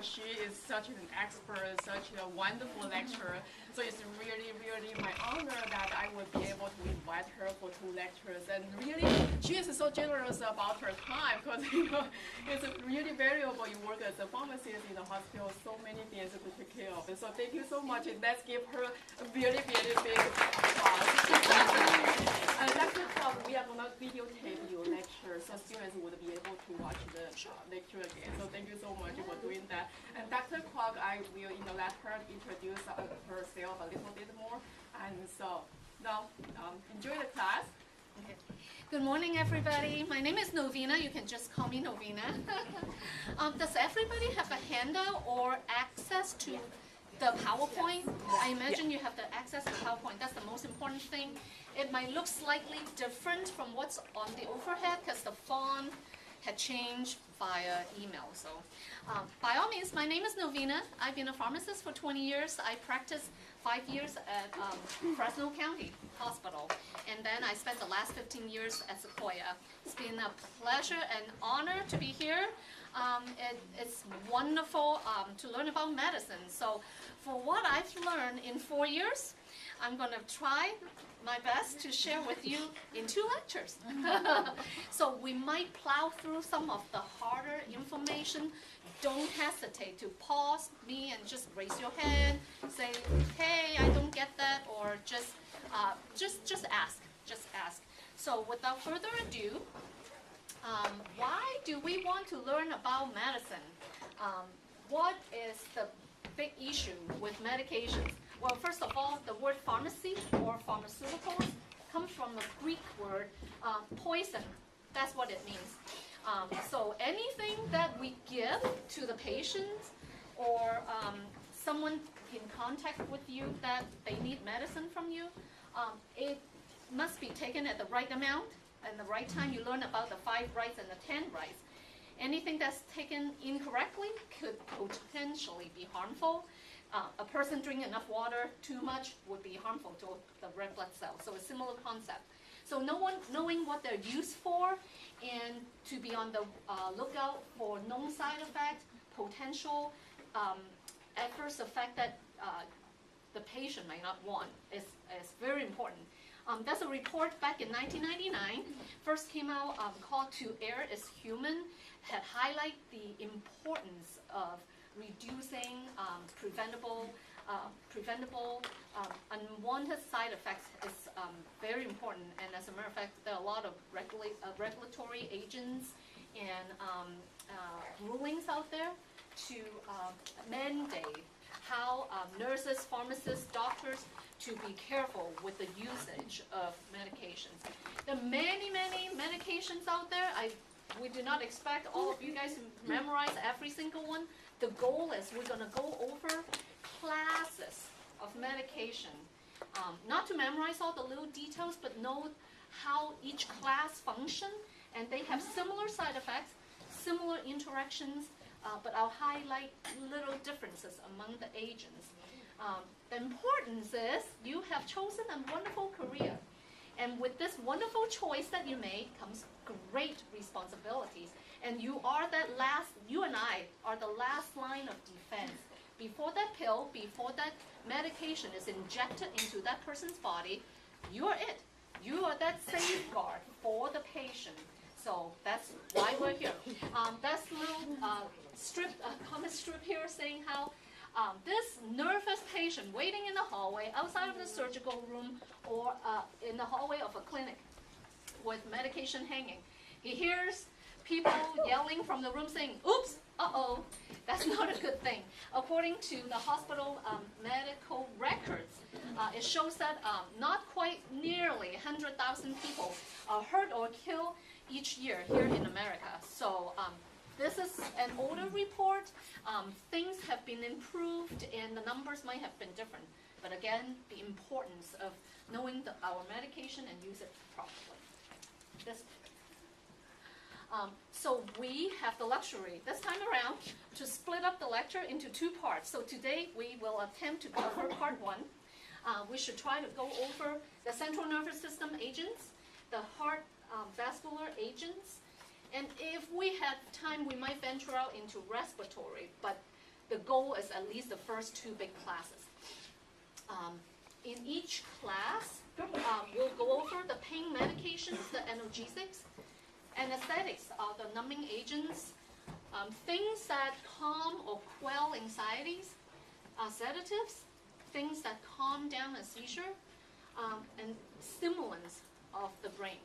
She is such an expert, such a wonderful lecturer. So it's really, really my honor that I would be able to invite her for 2 lectures. And really, she is so generous about her time because it's really valuable. You work as a pharmacist in the hospital, so many things to take care of. And so thank you so much. And let's give her a really, really big applause. Dr. Clark, we are going to videotape your lecture so students would be able to watch the lecture again. So thank you so much for doing that. And Dr. Clark, I will let her introduce herself a little bit more. And so now, enjoy the class. Okay. Good morning, everybody. My name is Novena. You can just call me Novena. Does everybody have a handout or access to the PowerPoint? I imagine you have the access to PowerPoint. That's the most important thing. It might look slightly different from what's on the overhead because the font had changed via email. So by all means, my name is Novena. I've been a pharmacist for 20 years. I practiced 5 years at Fresno County Hospital. And then I spent the last 15 years at Sequoia. It's been a pleasure and honor to be here. It's wonderful to learn about medicine. So for what I've learned in 4 years, I'm going to try my best to share with you in 2 lectures. So we might plow through some of the harder information. Don't hesitate to pause me and just raise your hand, say, hey, I don't get that, or just ask. Just ask. So without further ado, why do we want to learn about medicine? What is the big issue with medications? Well, first of all, the word pharmacy or pharmaceuticals comes from the Greek word poison. That's what it means. So anything that we give to the patient or someone in contact with you that they need medicine from you, it must be taken at the right amount and the right time. You learn about the 5 rights and the 10 rights. Anything that's taken incorrectly could potentially be harmful. A person drinking enough water too much would be harmful to the red blood cells. So a similar concept. So knowing what they're used for and to be on the lookout for known side effects, potential adverse effect that the patient might not want is very important. That's a report back in 1999, first came out called To Err is Human, had highlight the importance of reducing preventable unwanted side effects is very important. And as a matter of fact, there are a lot of regulatory agents and rulings out there to mandate how nurses, pharmacists, doctors to be careful with the usage of medications. There are many, many medications out there. We do not expect all of you guys to memorize every single one. The goal is we're going to go over classes of medication. Not to memorize all the little details, but know how each class functions. And they have similar side effects, similar interactions, but I'll highlight little differences among the agents. The importance is you have chosen a wonderful career. And with this wonderful choice that you made comes great responsibilities. And you and I are the last line of defense. Before that pill, before that medication is injected into that person's body, you are it. You are that safeguard for the patient. So that's why we're here. That's a little comic strip here saying how this nervous patient waiting in the hallway outside of the surgical room or in the hallway of a clinic with medication hanging. He hears people yelling from the room saying, oops, uh-oh, that's not a good thing. According to the hospital medical records, it shows that not quite nearly 100,000 people are hurt or killed each year here in America. So this is an older report. Things have been improved and the numbers might have been different. But again, the importance of knowing our medication and use it properly. So we have the luxury this time around to split up the lecture into 2 parts. So today we will attempt to cover part 1. We should try to go over the central nervous system agents, the heart vascular agents, and if we had time we might venture out into respiratory, but the goal is at least the first 2 big classes. In each class, we'll go over the pain medications, the analgesics, anesthetics, the numbing agents, things that calm or quell anxieties, sedatives, things that calm down a seizure, and stimulants of the brain.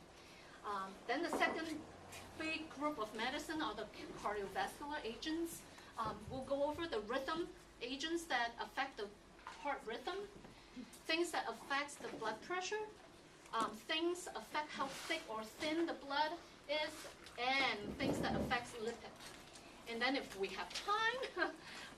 Then the second big group of medicine are the cardiovascular agents. We'll go over the rhythm agents that affect the heart rhythm, things that affect the blood pressure, things affect how thick or thin the blood is, and things that affect lipid. And then if we have time,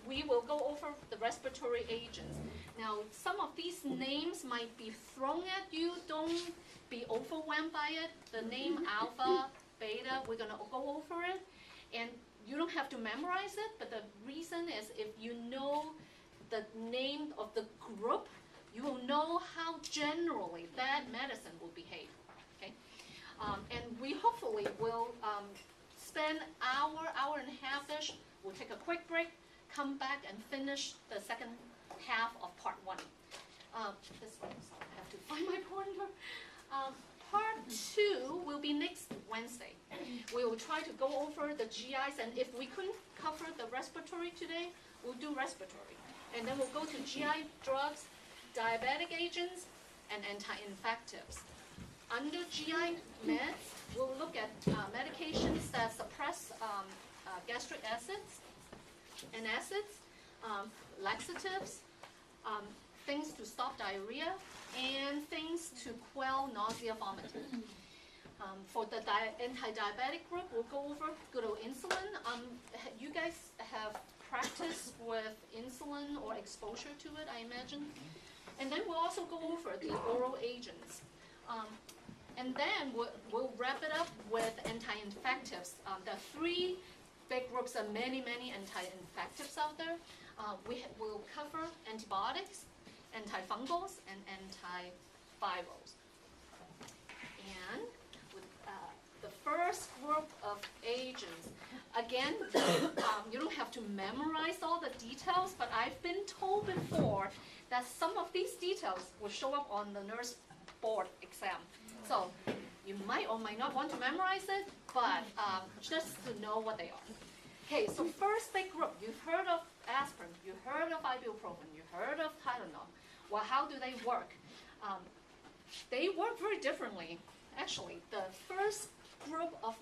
we will go over the respiratory agents. Now, some of these names might be thrown at you. Don't be overwhelmed by it. The name alpha, beta, we're going to go over it. And you don't have to memorize it, but the reason is if you know the name of the group, you will know how generally that medicine will behave. Okay? And we hopefully will spend hour and a half-ish. We'll take a quick break, come back and finish the second half of part 1. This one, so I have to find my pointer. Part 2 will be next Wednesday. We will try to go over the GIs, and if we couldn't cover the respiratory today, we'll do respiratory. And then we'll go to GI drugs, diabetic agents, and anti-infectives. Under GI meds, we'll look at medications that suppress gastric acids, laxatives, things to stop diarrhea, and things to quell nausea, vomiting. For the anti-diabetic group, we'll go over good old insulin. You guys have practice with insulin or exposure to it, I imagine. And then we'll also go over the oral agents. And then we'll wrap it up with anti-infectives. There are 3 big groups of many anti-infectives out there. We'll cover antibiotics, antifungals, and antivirals. And with the first group of agents, again, you don't have to memorize all the details, but I've been told before that some of these details will show up on the nurse board exam. So you might or might not want to memorize it, but just to know what they are. Okay, so first big group, you've heard of aspirin, you've heard of ibuprofen, you've heard of Tylenol. Well, how do they work? They work very differently. Actually, the first group of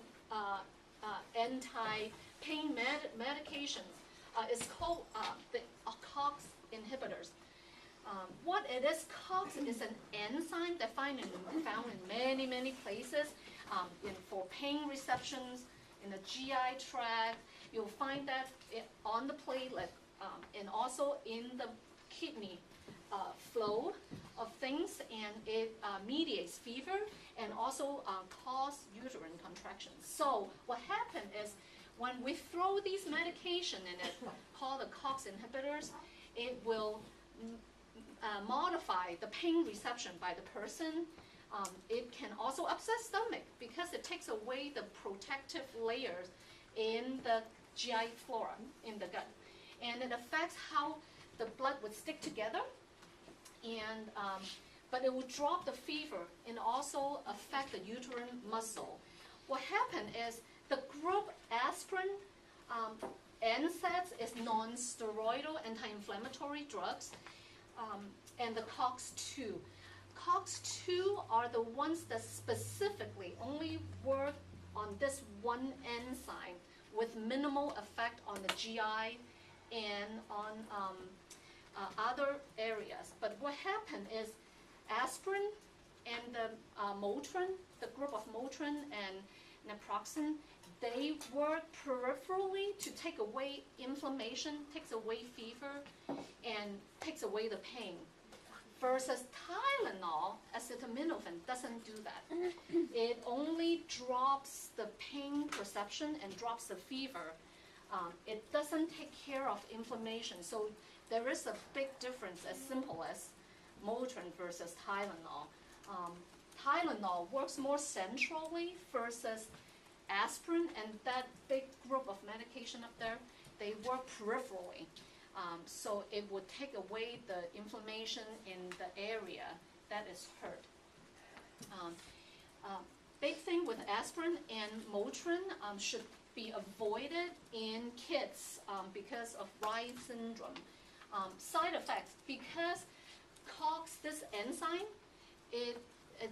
anti-pain medications is called the COX inhibitors. What it is, COX is an enzyme that found in many places for pain receptions, in the GI tract. You'll find that on the platelet and also in the kidney flow of things, and it mediates fever and also causes uterine contractions. So what happened is when we throw these medication in it, called the COX inhibitors, it will modify the pain reception by the person. It can also upset stomach because it takes away the protective layers in the GI flora in the gut. And it affects how the blood would stick together, and but it will drop the fever and also affect the uterine muscle. What happened is the group aspirin, NSAIDs is non-steroidal anti-inflammatory drugs, and the COX-2. COX-2 are the ones that specifically only work on this one enzyme with minimal effect on the GI and on other areas. But what happened is aspirin and the Motrin, the group of Motrin and naproxen, they work peripherally to take away inflammation, takes away fever, and takes away the pain. Versus Tylenol, acetaminophen, doesn't do that. It only drops the pain perception and drops the fever. It doesn't take care of inflammation. So there is a big difference, as simple as Motrin versus Tylenol. Tylenol works more centrally versus aspirin, and that big group of medication up there, they work peripherally. So it would take away the inflammation in the area that is hurt. Big thing with aspirin and Motrin should be avoided in kids because of Reye syndrome. Side effects, because COX, this enzyme, it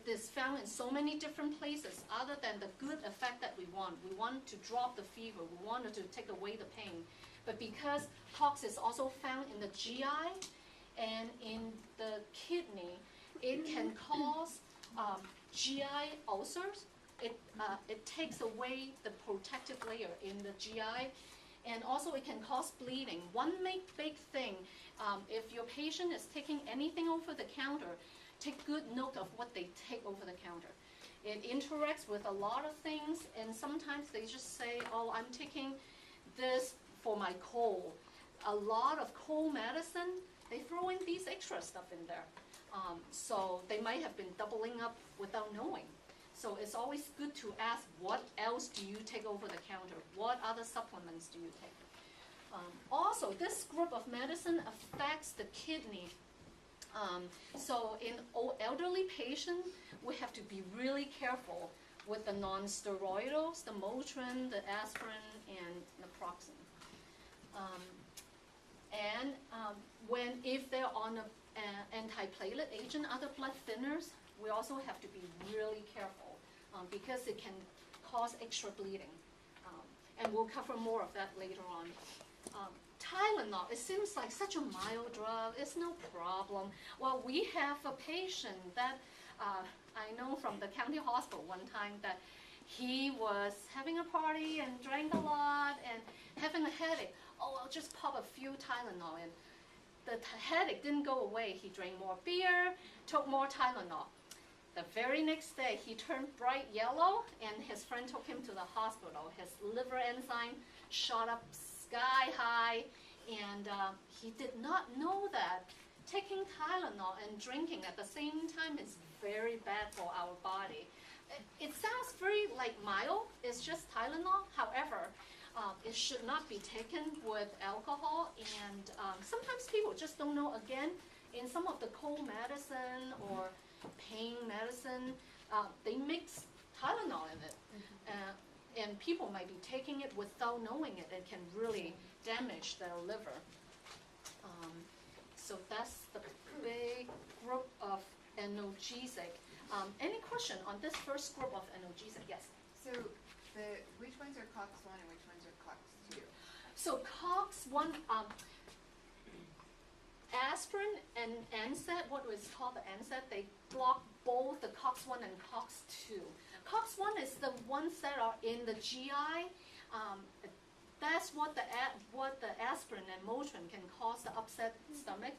is found in so many different places other than the good effect that we want. We want to drop the fever, we want to take away the pain. But because COX is also found in the GI and in the kidney, it can cause GI ulcers. It takes away the protective layer in the GI, and also it can cause bleeding. One big thing, if your patient is taking anything over the counter, take good note of what they take over the counter. It interacts with a lot of things, and sometimes they just say, oh, I'm taking this for my cold. A lot of cold medicine, they throw in these extra stuff in there. So they might have been doubling up without knowing. So it's always good to ask, what else do you take over the counter? What other supplements do you take? Also, this group of medicine affects the kidney. So in elderly patients, we have to be really careful with the non-steroidals, the Motrin, the aspirin, and naproxen. If they're on an antiplatelet agent, other blood thinners, we also have to be really careful because it can cause extra bleeding. And we'll cover more of that later on. Tylenol, it seems like such a mild drug, it's no problem. Well, we have a patient that I know from the county hospital one time that he was having a party and drank a lot and having a headache. Oh, I'll just pop a few Tylenol in. The headache didn't go away. He drank more beer, took more Tylenol. The very next day, he turned bright yellow, and his friend took him to the hospital. His liver enzyme shot up sky high, and he did not know that taking Tylenol and drinking at the same time is very bad for our body. It sounds very mild, it's just Tylenol. However, it should not be taken with alcohol, and sometimes people just don't know. Again, in some of the cold medicine or pain medicine, they mix Tylenol in it. And people might be taking it without knowing it, and can really damage their liver. So that's the big group of analgesic. Any question on this first group of analgesic? Yes? So which ones are COX-1 and which ones are COX-2? So COX-1, aspirin and NSAID, what is called the NSAID, they block both the COX-1 and COX-2. COX-1 is the ones that are in the GI. That's what the aspirin and Motrin can cause the upset stomach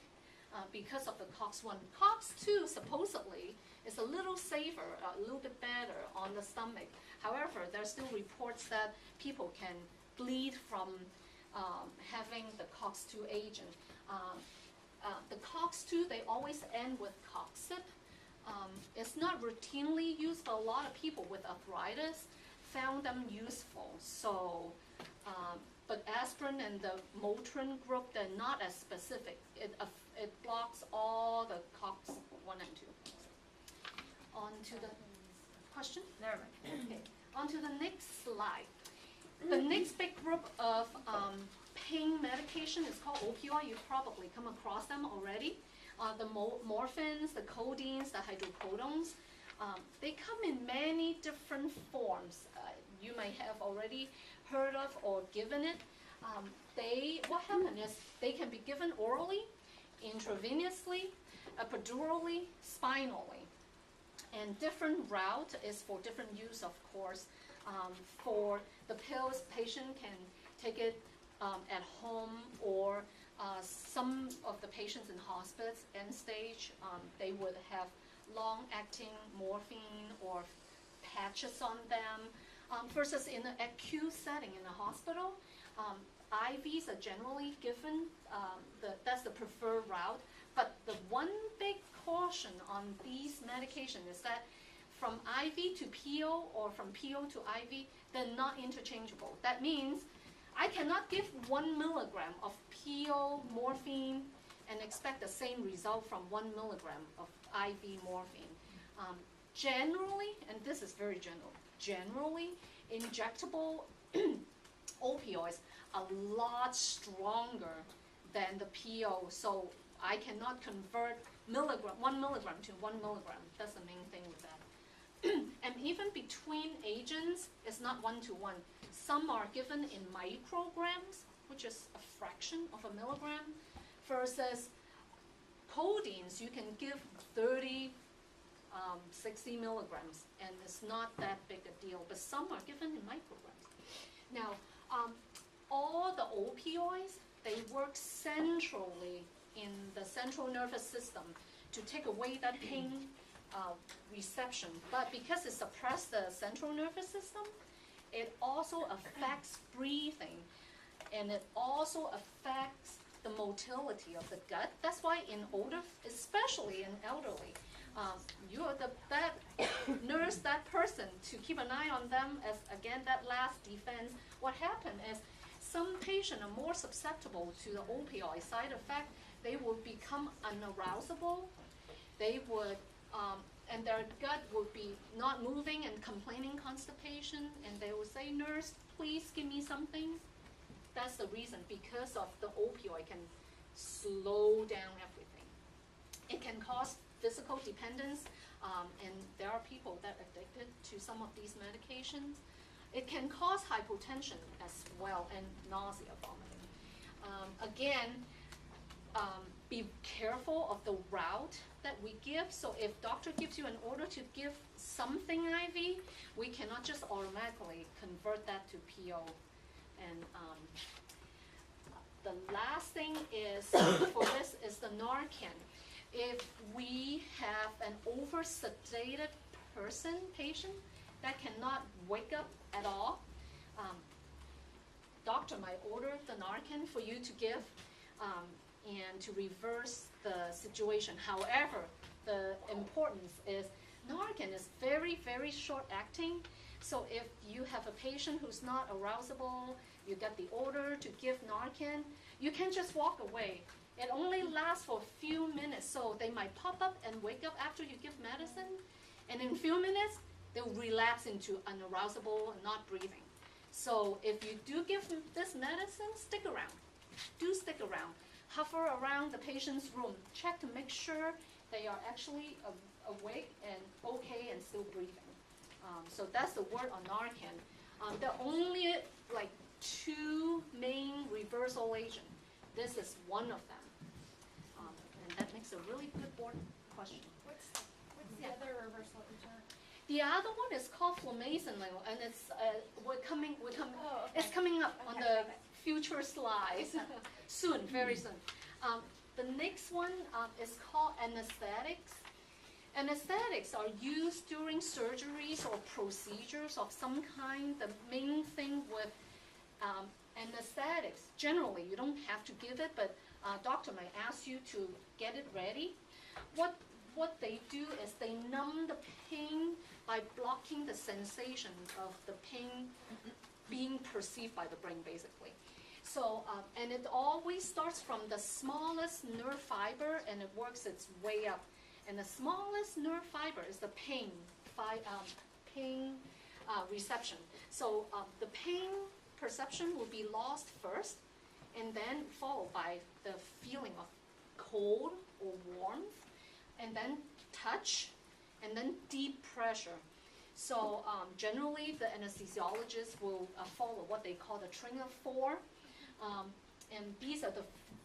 because of the COX-1. COX-2 supposedly is a little safer, a little bit better on the stomach. However, there are still reports that people can bleed from having the COX-2 agent. The COX-2, they always end with Coxib. It's not routinely used, but a lot of people with arthritis found them useful. So, but aspirin and the Motrin group, they're not as specific. It blocks all the COX-1 and 2. On to the question? Never mind. Okay, on to the next slide. The next big group of pain medication is called opioid. You've probably come across them already. The morphines, the codeines, the hydrocodones. They come in many different forms. You may have already heard of or given it. What happens is they can be given orally, intravenously, epidurally, spinally. And different route is for different use, of course. For the pills, patient can take it at home, or some of the patients in hospice, end stage, they would have long-acting morphine or patches on them. Versus in an acute setting in a hospital, IVs are generally given. That's the preferred route. But the one big caution on these medications is that from IV to PO or from PO to IV, they're not interchangeable. That means I cannot give 1 milligram of PO morphine and expect the same result from 1 milligram of IV morphine. Generally, and this is very generally, injectable opioids are a lot stronger than the PO, so I cannot convert 1 milligram to 1 milligram. That's the main thing with that. And even between agents, it's not 1-to-1. Some are given in micrograms, which is a fraction of a milligram, versus codeines, you can give 30, 60 milligrams, and it's not that big a deal, but some are given in micrograms. Now, all the opioids, they work centrally in the central nervous system to take away that pain reception. But because it suppresses the central nervous system, it also affects breathing, and it also affects the motility of the gut. That's why in older, especially in elderly, you are that nurse, that person to keep an eye on them as, again, that last defense. What happened is some patients are more susceptible to the opioid side effect. They will become unarousable. They would, and their gut would be not moving and complaining constipation, and they will say, nurse, please give me something. That's the reason, because of the opioid can slow down everything. It can cause physical dependence, and there are people that are addicted to some of these medications. It can cause hypotension as well, and nausea, vomiting. Again, be careful of the route that we give. So if doctor gives you an order to give something IV, we cannot just automatically convert that to PO. And the last thing is, for this, is the Narcan. If we have an over-sedated patient that cannot wake up at all, doctor might order the Narcan for you to give and to reverse the situation. However, the importance is Narcan is very, very short-acting. So if you have a patient who's not arousable, you get the order to give Narcan, you can just walk away. It only lasts for a few minutes, so they might pop up and wake up after you give medicine, and in a few minutes, they'll relapse into unarousable and not breathing. So if you do give this medicine, stick around. Do stick around. Hover around the patient's room. Check to make sure they are actually awake and okay and still breathing. So that's the word on Narcan. There are only like 2 main reversal agents. This is one of them. And that makes a really good board question. What's the other reversal agent? The other one is called flumazenil, and it's Oh, okay. It's coming up on Okay, the okay. future slides soon, very soon. The next one is called anesthetics. Anesthetics are used during surgeries or procedures of some kind. The main thing with anesthetics, generally you don't have to give it, but doctor might ask you to get it ready. What they do is they numb the pain by blocking the sensation of the pain being perceived by the brain, basically. So, and it always starts from the smallest nerve fiber, and it works its way up. And the smallest nerve fiber is the pain reception. So the pain perception will be lost first, and then followed by the feeling of cold or warmth, and then touch, and then deep pressure. So generally, the anesthesiologist will follow what they call the Tring of 4, and these are the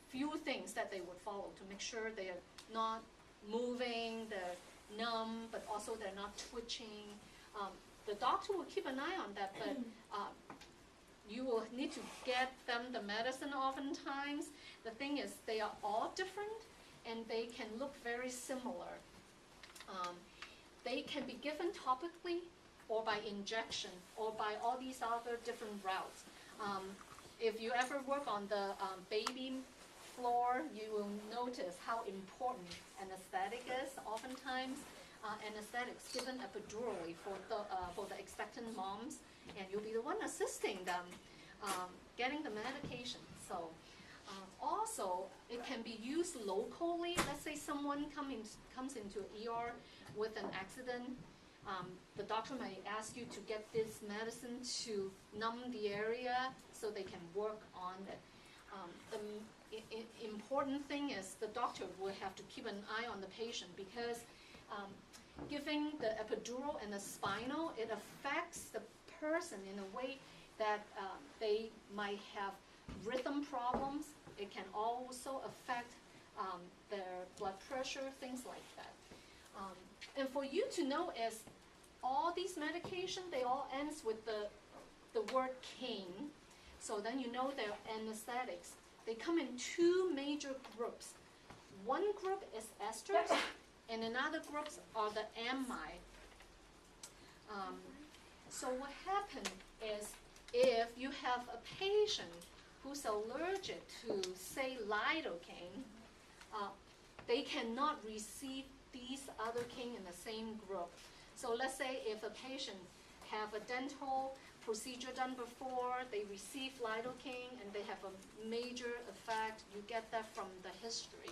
few things that they would follow to make sure they are not moving, they're numb, but also they're not twitching. The doctor will keep an eye on that, but you will need to get them the medicine oftentimes. The thing is, they are all different, and they can look very similar. They can be given topically, or by injection, or by all these other different routes. If you ever work on the baby floor, you will notice how important anesthetic is. Oftentimes, anesthetics given epidurally for the expectant moms, and you'll be the one assisting them getting the medication. So also, it can be used locally. Let's say someone comes into ER with an accident. The doctor might ask you to get this medicine to numb the area so they can work on it. The important thing is the doctor will have to keep an eye on the patient because giving the epidural and the spinal, it affects the person in a way that they might have rhythm problems. It can also affect their blood pressure, things like that. And for you to know is all these medication, they all ends with the word cane. So then you know they're anesthetics. They come in two major groups. One group is esters, and another groups are the amide. So what happens is if you have a patient who's allergic to, say, lidocaine, they cannot receive these other cane in the same group. So let's say if a patient have a dental procedure done before, they receive lidocaine and they have a major effect, you get that from the history.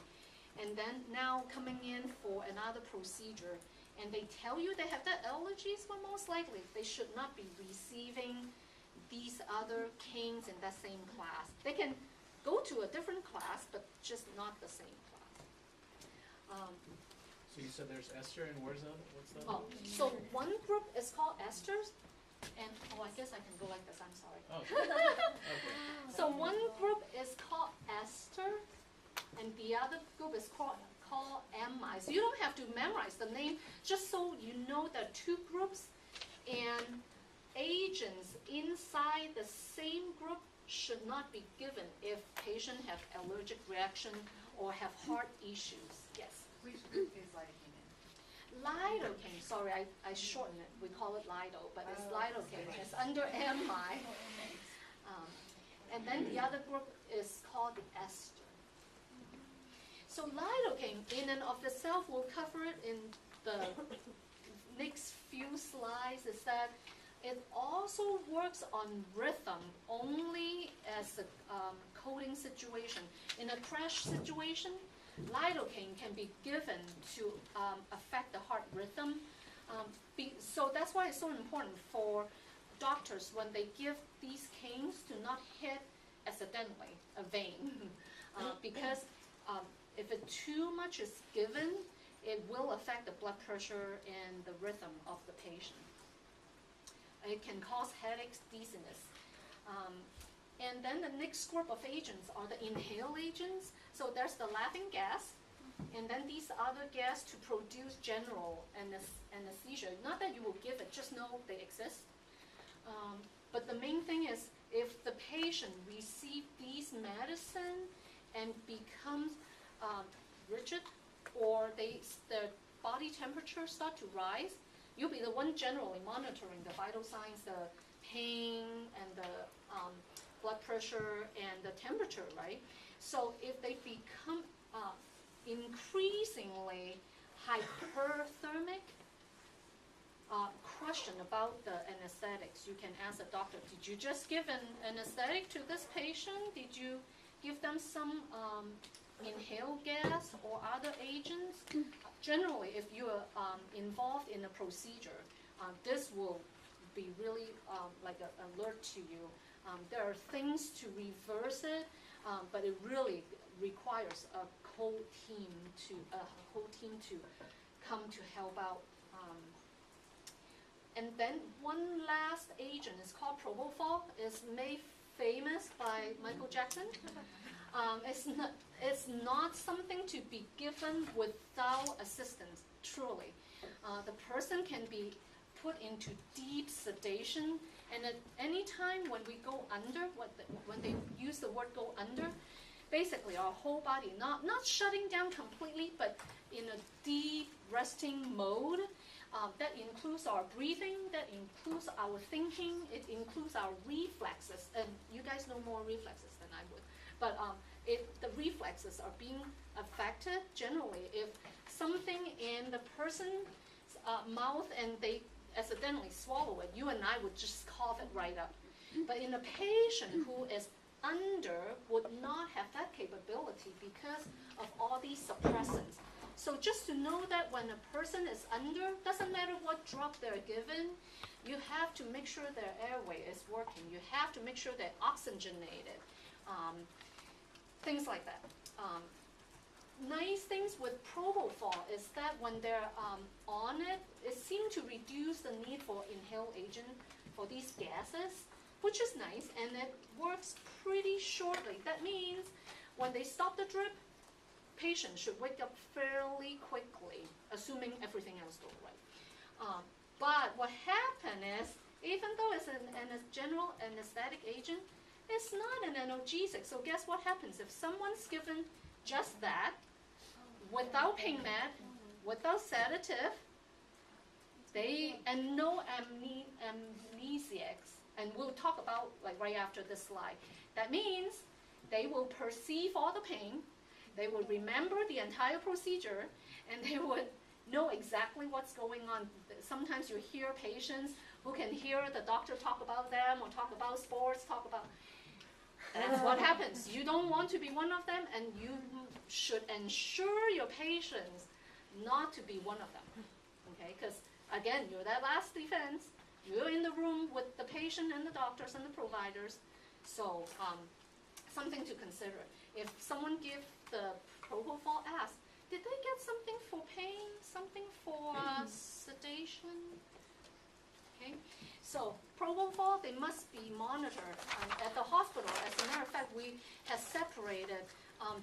And then now coming in for another procedure, and they tell you they have the allergies, well, most likely they should not be receiving these other canes in that same class. They can go to a different class, but just not the same class. So you said there's ester, and what's the? Oh, so one group is called esters, and I guess I can go like this, I'm sorry. Oh, okay. So one group is called ester, and the other group is called amide. So you don't have to memorize the name, just so you know there are two groups, and agents inside the same group should not be given if patient have allergic reaction or have heart issues. Yes. Which group is lidocaine in? Lidocaine, sorry, I shortened it. We call it lido, but it's lidocaine. It's under amide. And then the other group is called the ester. So lidocaine, in and of itself, we'll cover it in the next few slides, is that it also works on rhythm only as a coding situation. In a crash situation, lidocaine can be given to affect the heart rhythm. So that's why it's so important for doctors when they give these canes to not hit accidentally a vein. Because if it too much is given, it will affect the blood pressure and the rhythm of the patient. It can cause headaches, dizziness. And then the next group of agents are the inhale agents. So there's the laughing gas, and then these other gas to produce general anesthesia. Not that you will give it, just know they exist. But the main thing is if the patient receives these medicine and becomes rigid, or their body temperature start to rise, you'll be the one generally monitoring the vital signs, the pain and the blood pressure and the temperature, right? So if they become increasingly hyperthermic, question about the anesthetics, you can ask the doctor, did you just give an anesthetic to this patient? Did you give them some inhaled gas or other agents? Generally, if you are involved in a procedure, this will be really like an alert to you. There are things to reverse it, but it really requires a whole team to come to help out. And then one last agent is called propofol. It's made famous by Michael Jackson. It's not something to be given without assistance, truly. The person can be put into deep sedation, and at any time when we go under, when they use the word go under, basically our whole body, not shutting down completely, but in a deep resting mode. That includes our breathing, that includes our thinking, it includes our reflexes, and you guys know more reflexes than I would. But if the reflexes are being affected, generally, if something in the person's mouth and they accidentally swallow it, you and I would just cough it right up. But in a patient who is under would not have that capability because of all these suppressants. So just to know that when a person is under, doesn't matter what drug they're given, you have to make sure their airway is working. You have to make sure they're oxygenated, things like that. Nice things with propofol is that when they're on it, it seems to reduce the need for inhaled agent for these gases, which is nice, and it works pretty shortly. That means when they stop the drip, patient should wake up fairly quickly, assuming everything else goes right. But what happened is, even though it's a general anesthetic agent, it's not an analgesic. So guess what happens? If someone's given just that, without pain med, without sedative, and no amnesiacs, and we'll talk about like right after this slide. That means they will perceive all the pain, they will remember the entire procedure, and they would know exactly what's going on. Sometimes you hear patients who can hear the doctor talk about them or talk about sports, that's what happens. You don't want to be one of them, and you should ensure your patients not to be one of them, okay? Because again, you're that last defense. You're in the room with the patient and the doctors and the providers, so something to consider. If someone gives the propofol, ask, did they get something for pain, something for sedation? Okay, so propofol, they must be monitored at the hospital. As a matter of fact, we have separated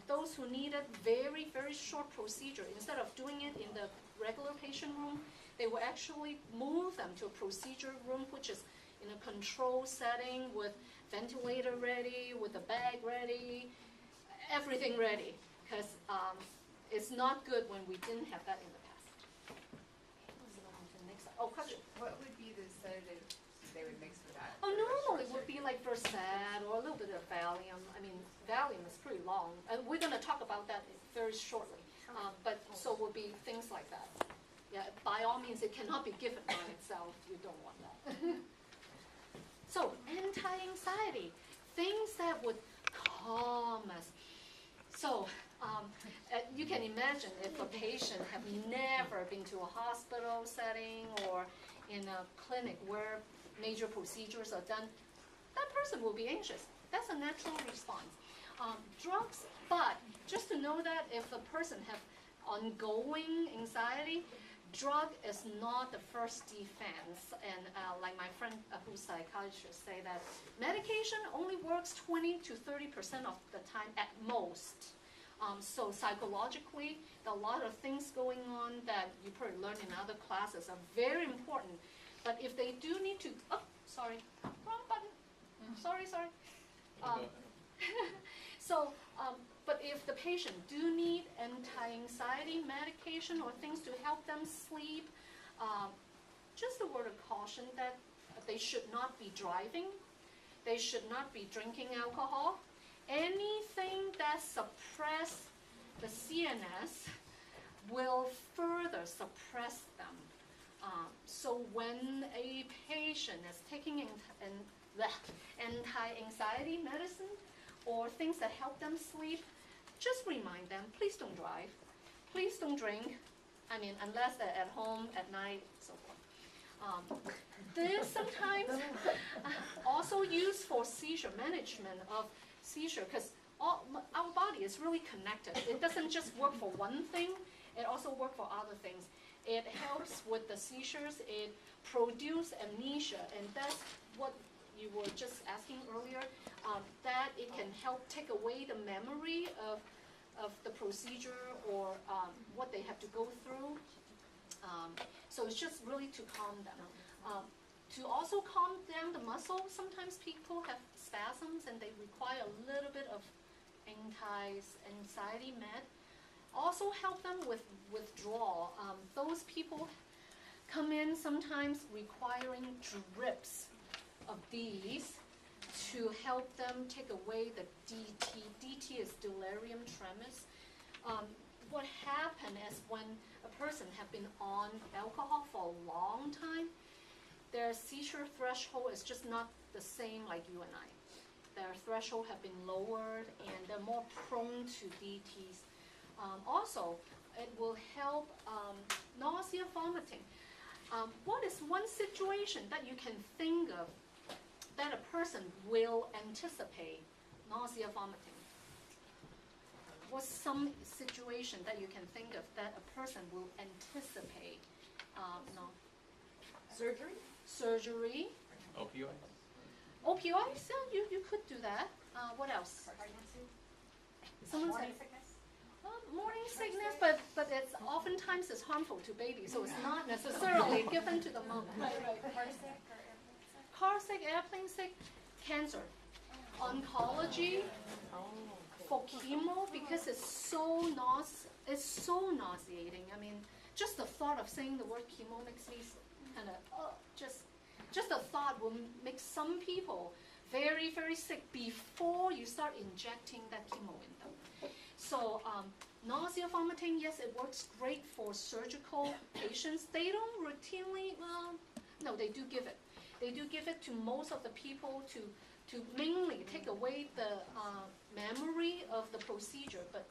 those who needed very, very short procedure. Instead of doing it in the regular patient room, they will actually move them to a procedure room, which is in a controlled setting with ventilator ready, with a bag ready, everything ready, because it's not good when we didn't have that in the past. Oh, question. What would be the sedative they would mix with that? Oh, normally it would be like Versed or a little bit of Valium. I mean, Valium is pretty long, and we're going to talk about that very shortly. But so it would be things like that. Yeah, by all means, it cannot be given by itself. You don't want that. So, anti-anxiety, things that would calm us. So, you can imagine if a patient have never been to a hospital setting or in a clinic where major procedures are done, that person will be anxious. That's a natural response. Drugs, but just to know that if a person have ongoing anxiety, drug is not the first defense. And like my friend who's a psychiatrist say that medication only works 20 to 30% of the time at most. So psychologically, a lot of things going on that you probably learn in other classes are very important. But if they do need to, oh, sorry, wrong button. Sorry. So, but if the patient do need anti-anxiety medication or things to help them sleep, just a word of caution that they should not be driving, they should not be drinking alcohol. Anything that suppresses the CNS will further suppress them. So when a patient is taking anti-anxiety medicine or things that help them sleep, just remind them, please don't drive, please don't drink, I mean, unless they're at home at night, so forth. This sometimes also used for seizure management of seizure, because our body is really connected. It doesn't just work for one thing, it also works for other things. It helps with the seizures, it produces amnesia, and that's what you were just asking earlier, that it can help take away the memory of the procedure or what they have to go through. So it's just really to calm them. To also calm down the muscle, sometimes people have spasms and they require a little bit of anti-anxiety med. Also help them with withdrawal. Those people come in sometimes requiring drips of these to help them take away the DT. DT is delirium tremens. What happens is when a person has been on alcohol for a long time, their seizure threshold is just not the same like you and I. their threshold have been lowered, and they're more prone to DTs. Also, it will help nausea, vomiting. What is one situation that you can think of that a person will anticipate nausea, vomiting? What's some situation that you can think of that a person will anticipate? No. Surgery? Surgery. Opioids? Opioids, yeah, you could do that. What else? Someone said morning sickness, but it's oftentimes it's harmful to babies, so it's not necessarily given to the mom. Right. Car sick, airplane sick, cancer, oncology, for chemo, because it's so nauseating. I mean, just the thought of saying the word chemo makes me kind of just the thought will make some people very, very sick before you start injecting that chemo in them. So nausea, vomiting, yes, it works great for surgical patients. They don't routinely, no, they do give it. They do give it to most of the people to mainly take away the memory of the procedure, but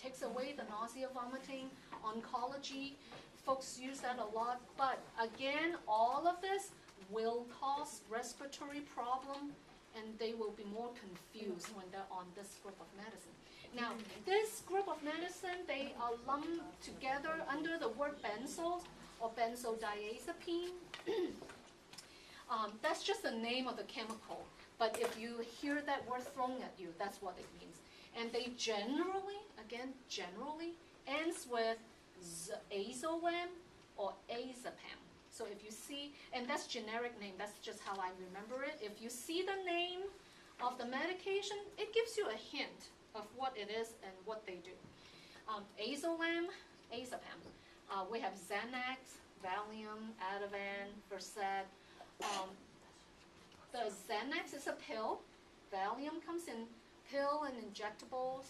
takes away the nausea, vomiting. Oncology, folks use that a lot, but again, all of this will cause respiratory problem, and they will be more confused when they're on this group of medicine. Now, this group of medicine, they are lumped together under the word benzols or benzodiazepine. That's just the name of the chemical, but if you hear that word thrown at you, that's what it means. And they generally ends with azolam or azepam. So if you see, and that's generic name, that's just how I remember it. If you see the name of the medication, it gives you a hint of what it is and what they do. Azolam, azepam. We have Xanax, Valium, Ativan, Versed. The Xanax is a pill. Valium comes in pill and injectables.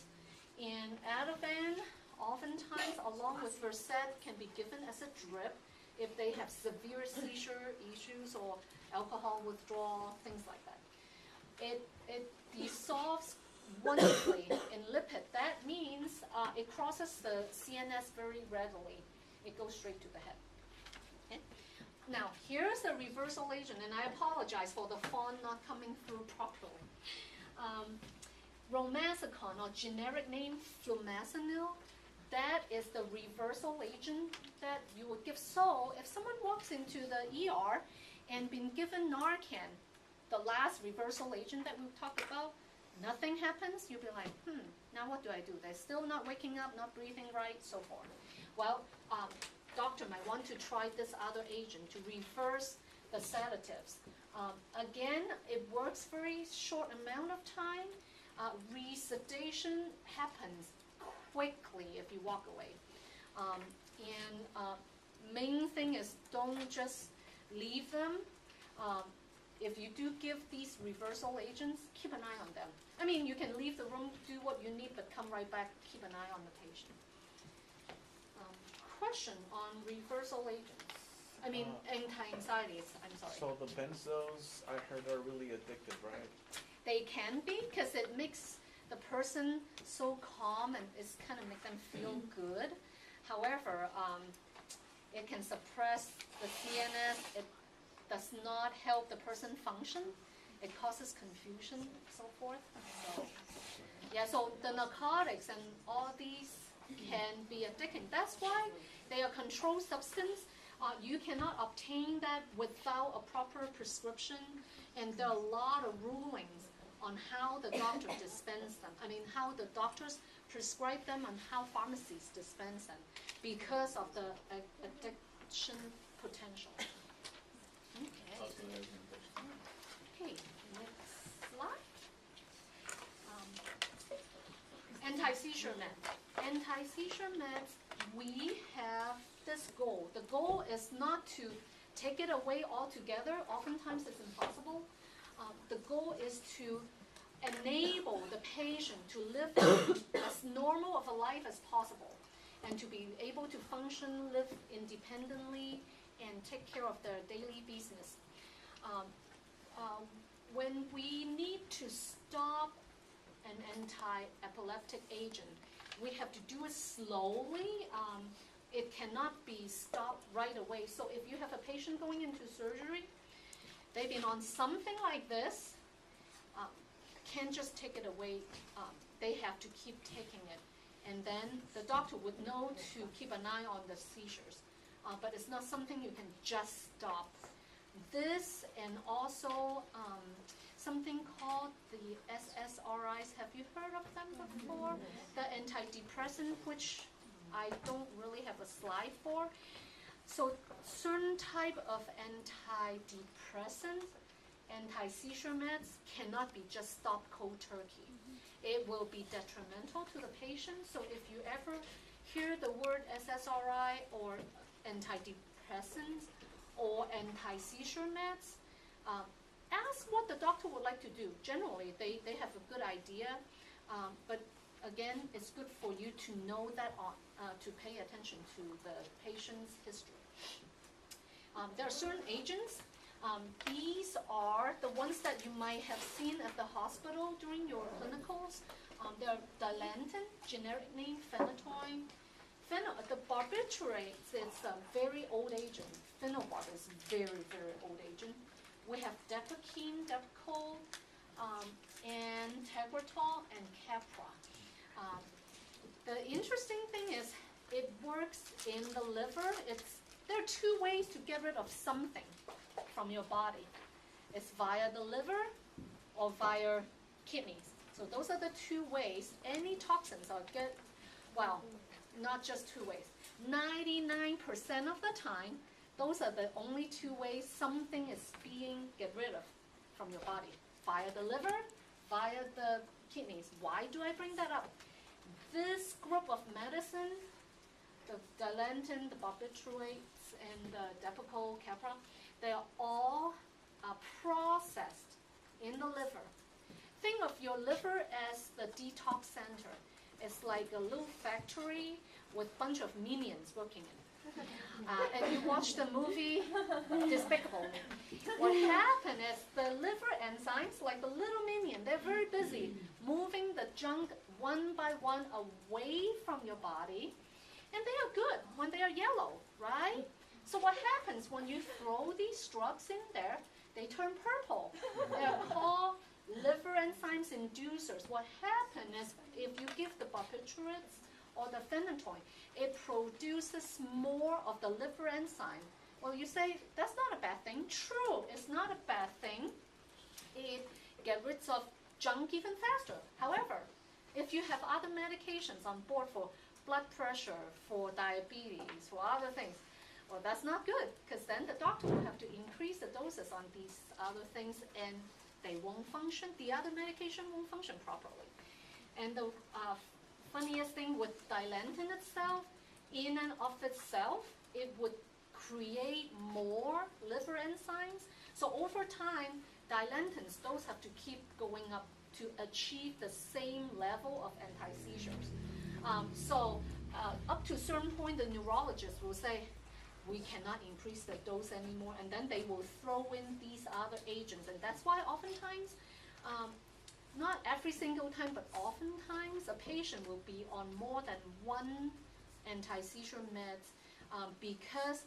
And Ativan, oftentimes, along with Versed, can be given as a drip if they have severe seizure issues or alcohol withdrawal, things like that. It dissolves wonderfully in lipid. That means it crosses the CNS very readily. It goes straight to the head. Okay? Now, here's the reversal agent, and I apologize for the font not coming through properly. Romazicon, or generic name flumazenil, that is the reversal agent that you would give. So if someone walks into the ER and been given Narcan, the last reversal agent that we talked about, nothing happens, you'll be like, now what do I do? They're still not waking up, not breathing right, so forth. Well, doctor might want to try this other agent to reverse the sedatives. Again, it works very short amount of time. Resedation happens quickly if you walk away. Main thing is don't just leave them. If you do give these reversal agents, keep an eye on them. I mean, you can leave the room, do what you need, but come right back, keep an eye on the patient. Question on reversal agents. I mean, anti-anxieties, I'm sorry. So the benzos, I heard, are really addictive, right? They can be, because it makes the person so calm and it's kind of make them feel good. However, it can suppress the CNS. It does not help the person function. It causes confusion, so forth. So, yeah, so the narcotics and all these can be addicting. That's why they are controlled substance. You cannot obtain that without a proper prescription, and there are a lot of rulings on how the doctor dispense them. I mean, how the doctors prescribe them and how pharmacies dispense them because of the addiction potential. Okay, next slide. Anti-seizure meds. Anti-seizure meds, we have this goal. The goal is not to take it away altogether. Oftentimes it's impossible. The goal is to enable the patient to live as normal of a life as possible and to be able to function, live independently, and take care of their daily business. when we need to stop an anti-epileptic agent, we have to do it slowly. It cannot be stopped right away. So if you have a patient going into surgery, they've been on something like this, can't just take it away. They have to keep taking it. And then the doctor would know to keep an eye on the seizures. But it's not something you can just stop. This and also something called the SSRIs. Have you heard of them before? The antidepressant, which I don't really have a slide for. So certain type of antidepressants, anti-seizure meds cannot be just stopped cold turkey. It will be detrimental to the patient. So if you ever hear the word SSRI or antidepressants or anti-seizure meds, ask what the doctor would like to do. Generally, they have a good idea, but again, it's good for you to know that to pay attention to the patient's history. There are certain agents. These are the ones that you might have seen at the hospital during your clinicals. They're Dilantin, generic name, phenytoin. The barbiturates, it's a very old agent. Phenobarb is very, very old agent. We have Depakine, Depcol, and Tegretol, and Keppra. The interesting thing is it works in the liver. There are two ways to get rid of something from your body. It's via the liver or via kidneys. So those are the two ways. Any toxins are not just two ways. 99% of the time, those are the only two ways something is being get rid of from your body. Via the liver, via the kidneys. Why do I bring that up? This group of medicine, the Dilantin, the barbiturates, and the Depacol, Keppra, they are all processed in the liver. Think of your liver as the detox center. It's like a little factory with a bunch of minions working in it. And you watch the movie Despicable Me. What happened is the liver enzymes, like the little minion, they're very busy moving the junk one by one away from your body. And they are good when they are yellow, right? So what happens when you throw these drugs in there, they turn purple. They're called liver enzymes inducers. What happens is if you give the barbiturates or the phenytoin, it produces more of the liver enzyme. Well, you say, that's not a bad thing. True, it's not a bad thing. It gets rid of junk even faster. However, if you have other medications on board for blood pressure, for diabetes, for other things, well, that's not good, because then the doctor will have to increase the doses on these other things, and they won't function. The other medication won't function properly. And the funniest thing with Dilantin itself, in and of itself, it would create more liver enzymes. So over time, Dilantins, those have to keep going up to achieve the same level of anti-seizures. Up to a certain point, the neurologist will say, we cannot increase the dose anymore, and then they will throw in these other agents. And that's why oftentimes, not every single time, but oftentimes, a patient will be on more than one anti-seizure meds because,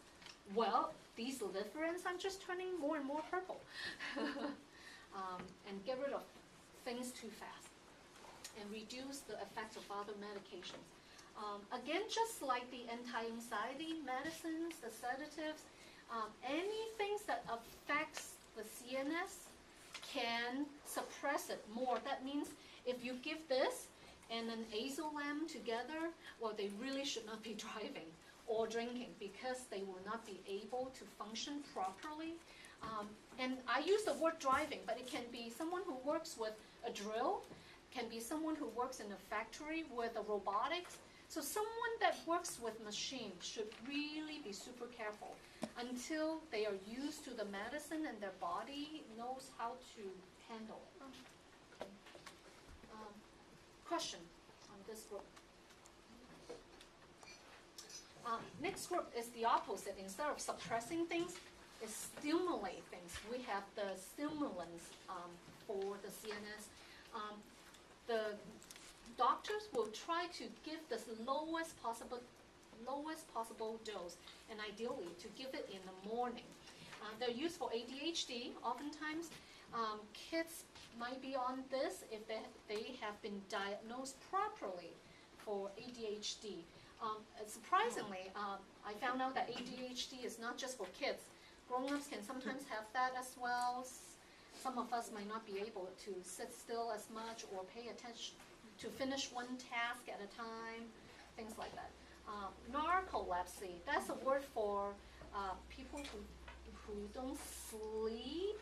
well, these liver enzymes just turning more and more purple and get rid of things too fast and reduce the effects of other medications. Again, just like the anti-anxiety medicines, the sedatives, anything that affects the CNS can suppress it more. That means if you give this and an azolam together, well, they really should not be driving or drinking because they will not be able to function properly. And I use the word driving, but it can be someone who works with a drill, can be someone who works in a factory with a robotics. So someone that works with machines should really be super careful until they are used to the medicine and their body knows how to handle it. Question on this group. Next group is the opposite. Instead of suppressing things, is stimulate things. We have the stimulants for the CNS. The doctors will try to give the lowest possible dose, and ideally to give it in the morning. They're used for ADHD. Oftentimes, kids might be on this if they have been diagnosed properly for ADHD. Surprisingly, I found out that ADHD is not just for kids. Grown-ups can sometimes have that as well. Some of us might not be able to sit still as much or pay attention to finish one task at a time, things like that. Narcolepsy, that's a word for people who don't sleep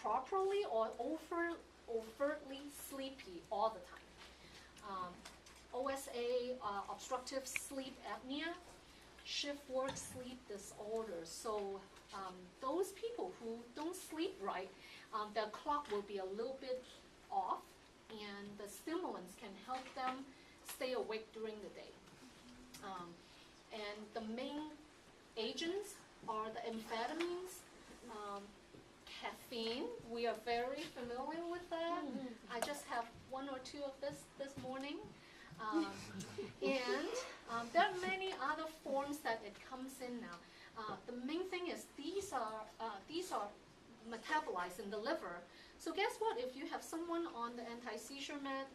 properly or overtly sleepy all the time. OSA, obstructive sleep apnea, shift work sleep disorders. So those people who don't sleep right, their clock will be a little bit off, and the stimulants can help them stay awake during the day. And the main agents are the amphetamines, caffeine. We are very familiar with that. I just have one or two of this morning. And there are many other forms that it comes in now. The main thing is these are metabolized in the liver. So guess what? If you have someone on the anti-seizure med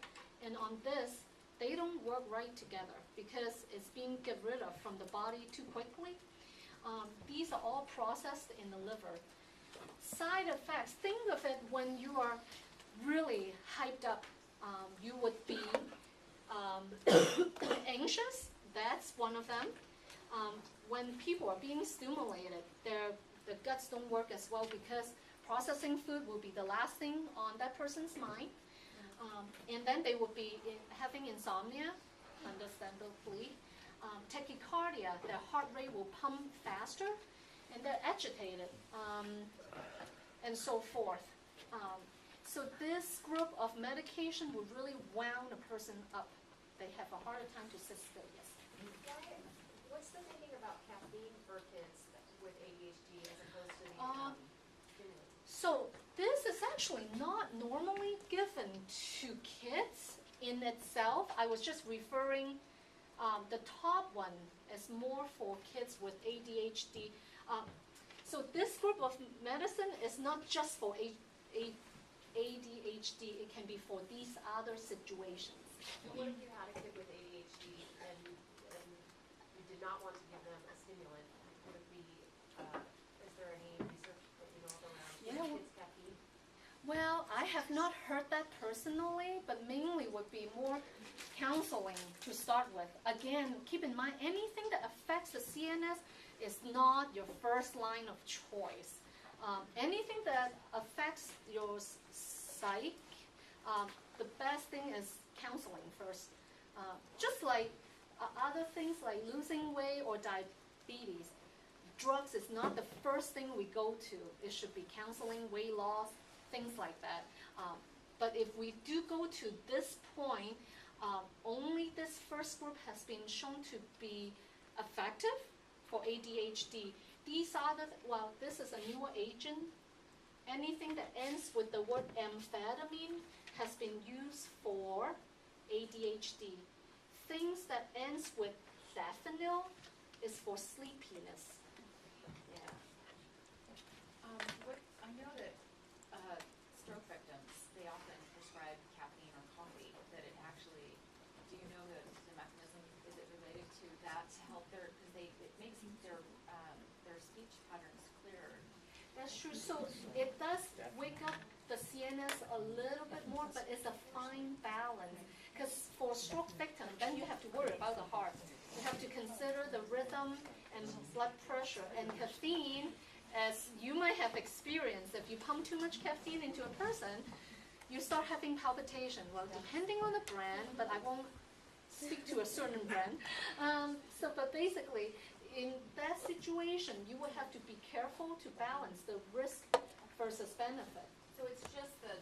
and on this, they don't work right together because it's being get rid of from the body too quickly. These are all processed in the liver. Side effects, think of it when you are really hyped up. You would be anxious, that's one of them. When people are being stimulated, the guts don't work as well because processing food will be the last thing on that person's mind. And then they will be having insomnia, understandably. Tachycardia, their heart rate will pump faster, and they're agitated, and so forth. So this group of medication will really wound a person up. They have a harder time to sit still, yes. What's the thinking about caffeine for kids with ADHD as opposed to the stimulants? So this is actually not normally given to kids in itself. I was just referring, the top one is more for kids with ADHD. So this group of medicine is not just for ADHD, it can be for these other situations. What if you had a kid with ADHD and you did not want to give them a stimulant? Would it be, is there any research that you know of around kids' caffeine? Well, I have not heard that personally, but mainly would be more counseling to start with. Again, keep in mind, anything that affects the CNS is not your first line of choice. Anything that affects your psyche, the best thing is counseling first. Just like other things like losing weight or diabetes, drugs is not the first thing we go to. It should be counseling, weight loss, things like that. But if we do go to this point, only this first group has been shown to be effective for ADHD. These are this is a newer agent. Anything that ends with the word amphetamine has been used for ADHD. Things that ends with daffodil is for sleepiness. Yeah. I know that stroke victims, they often prescribe caffeine or coffee, that it actually, do you know the mechanism, is it related to that to help their, because it makes their speech patterns clearer? That's true. So it does wake up the CNS a little bit more, but it's a fine balance. Because for stroke victim, then you have to worry about the heart. You have to consider the rhythm and blood pressure. And caffeine, as you might have experienced, if you pump too much caffeine into a person, you start having palpitation. Well, depending on the brand, but I won't speak to a certain brand. But basically, in that situation, you would have to be careful to balance the risk versus benefit. So it's just the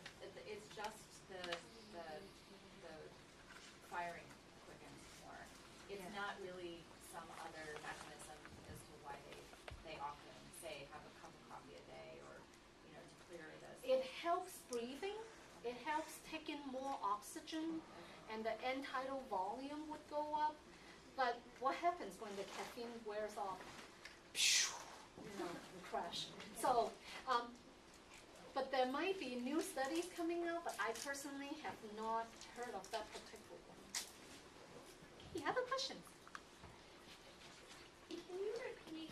firing quickens more. It's not really some other mechanism as to why they often say say have a cup of coffee a day or, to clear this? It helps breathing, it helps take in more oxygen, and the end tidal volume would go up. But what happens when the caffeine wears off? You crash. So, but there might be new studies coming out, but I personally have not heard of that particular one. Okay, other questions? Can you repeat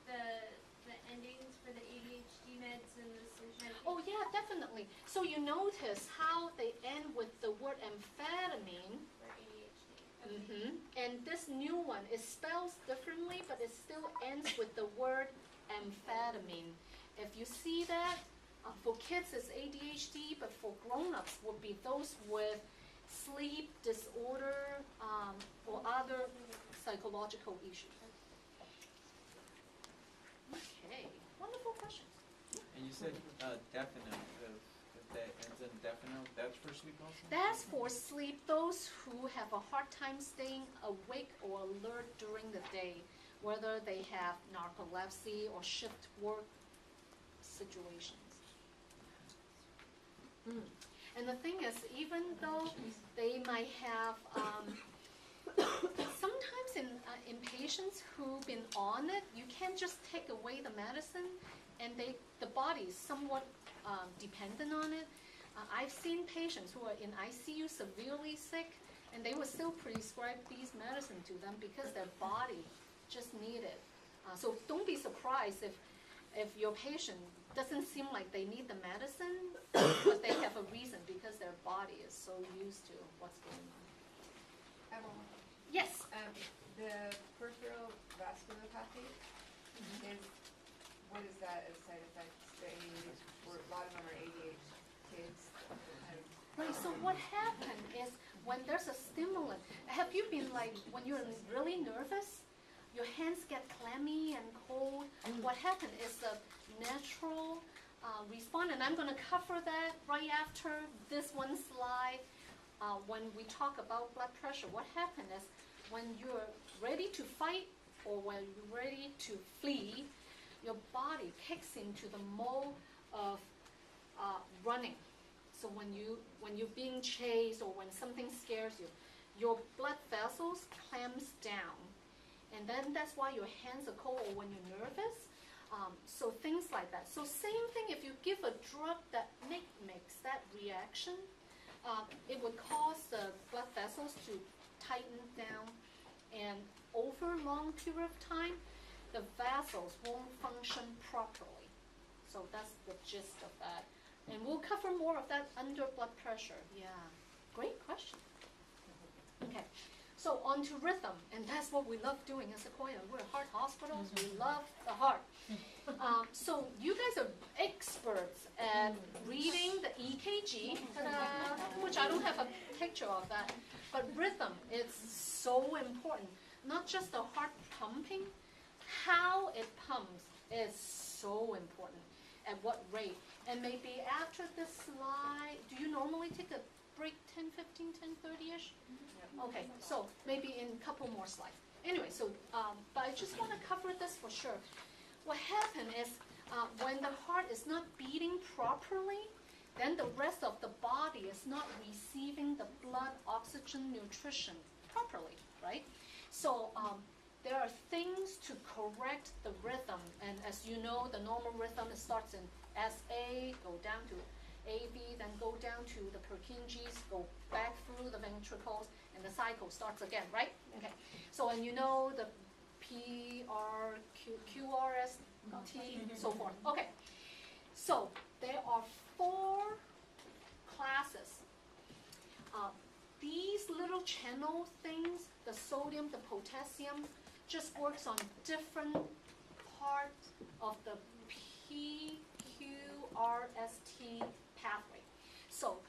the endings for the ADHD meds and the sleep medication? Oh yeah, definitely. So you notice how they end with the word amphetamine. For ADHD. Okay. And this new one, it spells differently, but it still ends with the word amphetamine. If you see that, for kids it's ADHD, but for grown-ups would be those with sleep disorder or other psychological issues. Okay, wonderful questions. And you said definite, if that ends in definite, that's for sleep also? That's for sleep, those who have a hard time staying awake or alert during the day, whether they have narcolepsy or shift work situations. And the thing is, even though they might have, sometimes in patients who've been on it, you can't just take away the medicine, and the body is somewhat dependent on it. I've seen patients who are in ICU severely sick, and they will still prescribe these medicine to them because their body just need it. So don't be surprised if your patient doesn't seem like they need the medicine, but they have a reason because their body is so used to what's going on. Yes? The peripheral vasculopathy is, what is that as side effects? A lot of them are ADHD kids. Right, so what happened is when there's a stimulant, have you been like, when you're really nervous, your hands get clammy and cold? What happened is the natural response, and I'm going to cover that right after this one slide. When we talk about blood pressure, what happened is when you're ready to fight or when you're ready to flee, your body kicks into the mode of running. So when you're being chased or when something scares you, your blood vessels clamps down. And then that's why your hands are cold or when you're nervous. So things like that. So same thing if you give a drug that makes that reaction, it would cause the blood vessels to tighten down. And over a long period of time, the vessels won't function properly. So that's the gist of that. And we'll cover more of that under blood pressure. Yeah, great question. Okay. So on to rhythm, and that's what we love doing at Sequoia. We're heart hospitals, we love the heart. So you guys are experts at reading the EKG, which I don't have a picture of that, but rhythm is so important. Not just the heart pumping, how it pumps is so important, at what rate. And maybe after this slide, do you normally take a break 10, 15, 10, 30-ish? Okay, so maybe in a couple more slides. Anyway, so, but I just want to cover this for sure. What happened is when the heart is not beating properly, then the rest of the body is not receiving the blood, oxygen, nutrition properly, right? So there are things to correct the rhythm. And as you know, the normal rhythm starts in SA, go down to AV, then go down to the Purkinje's, go back through the ventricles, and the cycle starts again, right? Okay. So, and you know the QRS, T, so forth. Okay. So there are 4 classes. These little channel things, the sodium, the potassium, just works on different parts of the PQRST pathway. So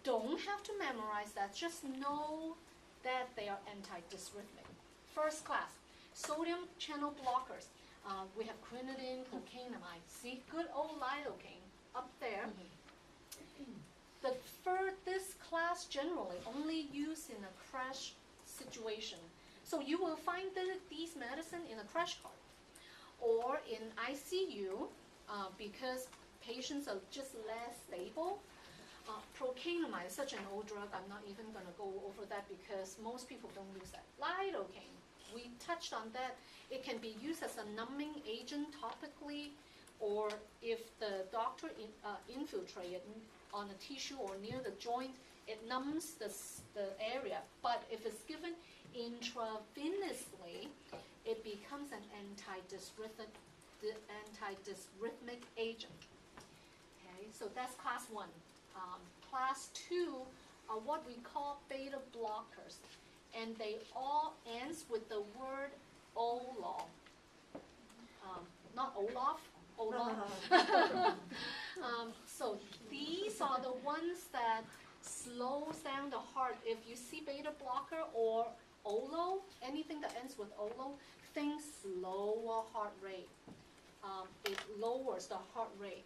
don't have to memorize that. Just know that they are antidysrhythmic. First class, sodium channel blockers. We have quinidine, procainamide. See, good old lidocaine up there. This class generally only used in a crash situation. So you will find these medicine in a crash cart. or in ICU, because patients are just less stable. Procainamide is such an old drug, I'm not even going to go over that because most people don't use that. Lidocaine, we touched on that. It can be used as a numbing agent topically, or if the doctor infiltrate it on a tissue or near the joint, it numbs the area. But if it's given intravenously, it becomes an antidysrhythmic agent. Okay, so that's class 1. Class 2 are what we call beta blockers, and they all ends with the word OLOF. Not Olaf, Olaf. So these are the ones that slows down the heart. If you see beta blocker or OLO, anything that ends with OLO, think slower heart rate. It lowers the heart rate.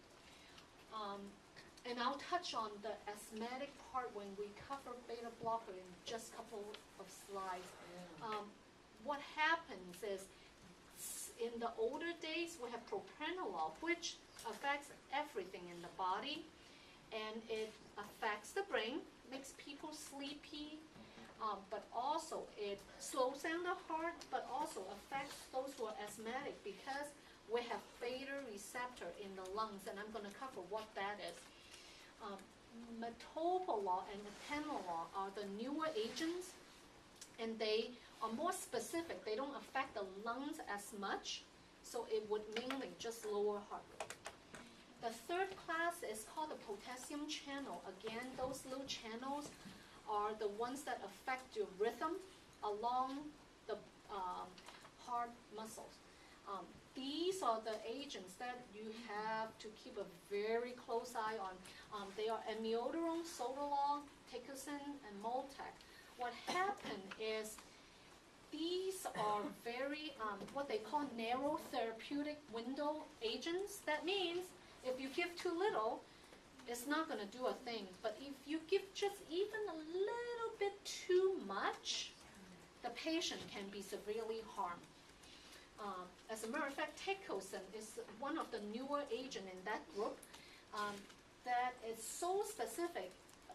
And I'll touch on the asthmatic part when we cover beta blocker in just a couple of slides. What happens is, in the older days, we have propranolol, which affects everything in the body, and it affects the brain, makes people sleepy, but also it slows down the heart, but also affects those who are asthmatic because we have beta receptor in the lungs, and I'm going to cover what that is. Metoprolol and atenolol are the newer agents, and they are more specific. They don't affect the lungs as much, so it would mainly just lower heart rate. The third class is called the potassium channel. Again, those little channels are the ones that affect your rhythm along the heart muscles. These are the agents that you have to keep a very close eye on. They are amiodarone, sotalol, Ticozin, and Moltec. What happened is these are very, what they call narrow therapeutic window agents. That means if you give too little, it's not going to do a thing. But if you give just even a little bit too much, the patient can be severely harmed. As a matter of fact, Ticozin is one of the newer agents in that group that is so specific.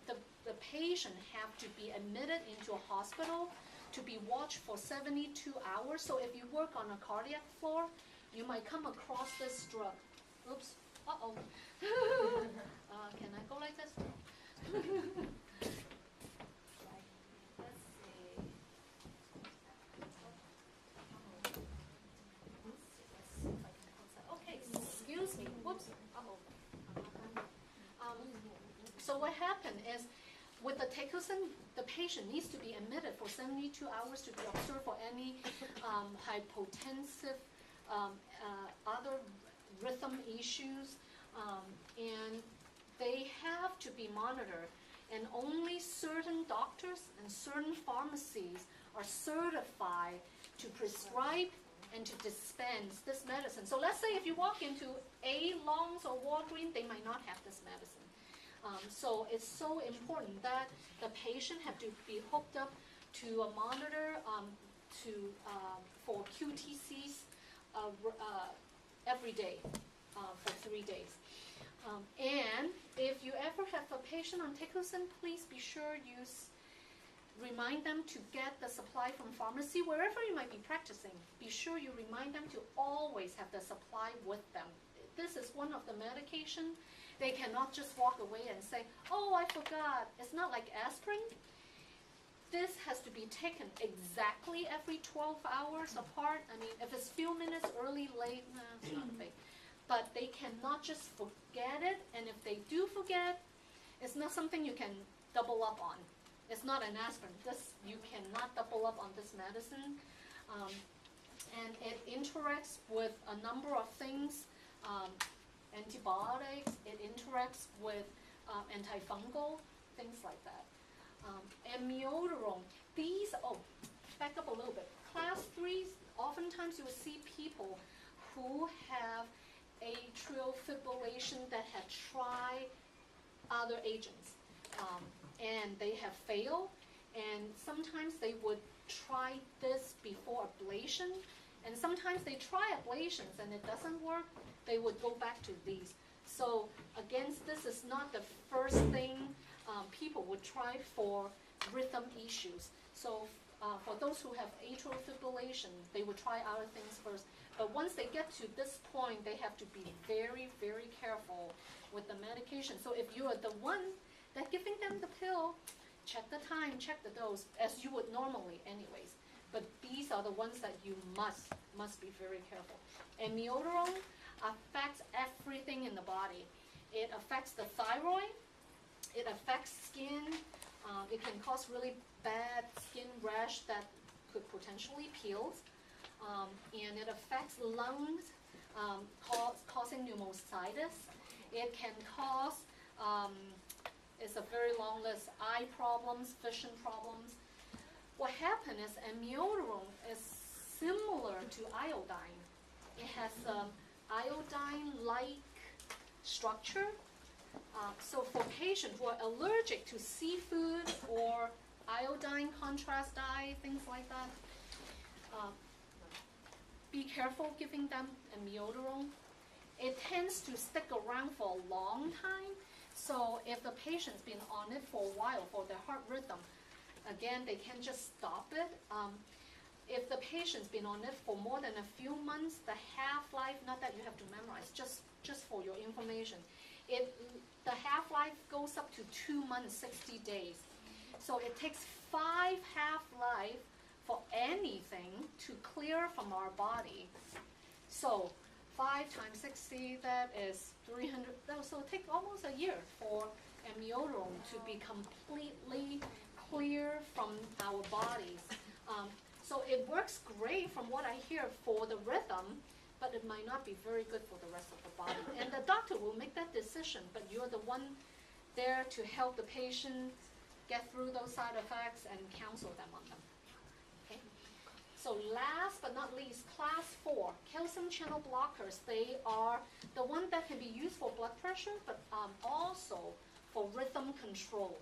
The patient have to be admitted into a hospital to be watched for 72 hours. So if you work on a cardiac floor, you might come across this drug. Oops. Uh-oh. Can I go like this? Let's see. Okay, excuse me. Whoops. Uh-oh. So what happened is, with the Ticozin, the patient needs to be admitted for 72 hours to be observed for any hypotensive, other rhythm issues, and they have to be monitored. And only certain doctors and certain pharmacies are certified to prescribe and to dispense this medicine. So let's say if you walk into A. Long's or Walgreens, they might not have this medicine. So it's so important that the patient have to be hooked up to a monitor for QTCs every day for 3 days. And if you ever have a patient on Ticozin, please be sure you remind them to get the supply from pharmacy wherever you might be practicing. Be sure you remind them to always have the supply with them. This is one of the medication. They cannot just walk away and say, oh, I forgot. It's not like aspirin. This has to be taken exactly every 12 hours apart. I mean, if it's few minutes early, late, it's not big. But they cannot just forget it, and if they do forget, it's not something you can double up on. It's not an aspirin. You cannot double up on this medicine. And it interacts with a number of things. Antibiotics, it interacts with antifungal, things like that. Amiodarone, back up a little bit. Class 3s, oftentimes you will see people who have atrial fibrillation that have tried other agents, and they have failed, and sometimes they would try this before ablation, And sometimes they try ablations and it doesn't work, they would go back to these. So again, this is not the first thing people would try for rhythm issues. So for those who have atrial fibrillation, they would try other things first. But once they get to this point, they have to be very, very careful with the medication. So if you are the one that giving them the pill, check the time, check the dose, as you would normally anyways. But these are the ones that you must be very careful. And amiodarone affects everything in the body. It affects the thyroid, it affects skin, it can cause really bad skin rash that could potentially peel, and it affects lungs, causing pneumocystis. It can cause, it's a very long list, eye problems, vision problems. What happened is amiodarone is similar to iodine. It has iodine-like structure. So for patients who are allergic to seafood or iodine contrast dye, things like that, be careful giving them amiodarone. It tends to stick around for a long time. So if the patient's been on it for a while for their heart rhythm, again, they can't just stop it. If the patient's been on it for more than a few months, the half-life, not that you have to memorize, just for your information, the half-life goes up to 2 months, 60 days. So it takes 5 half-life for anything to clear from our body. So 5 times 60, that is 300, so it takes almost a year for amiodarone to be completely clear from our bodies. So it works great from what I hear for the rhythm, but it might not be very good for the rest of the body. And the doctor will make that decision, but you're the one there to help the patient get through those side effects and counsel them on them. Okay? So last but not least, class 4, calcium channel blockers. They are the one that can be used for blood pressure, but also for rhythm control.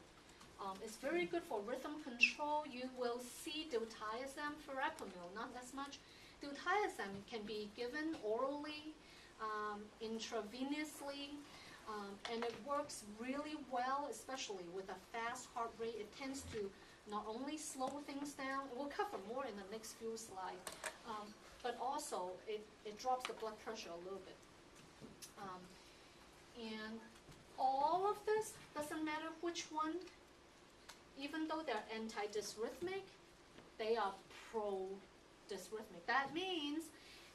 It's very good for rhythm control. You will see diltiazem, verapamil, not as much. Diltiazem can be given orally, intravenously, and it works really well, especially with a fast heart rate. It tends to not only slow things down, we'll cover more in the next few slides, but also it drops the blood pressure a little bit. And all of this, doesn't matter which one, even though they're anti-dysrhythmic, they are pro-dysrhythmic. That means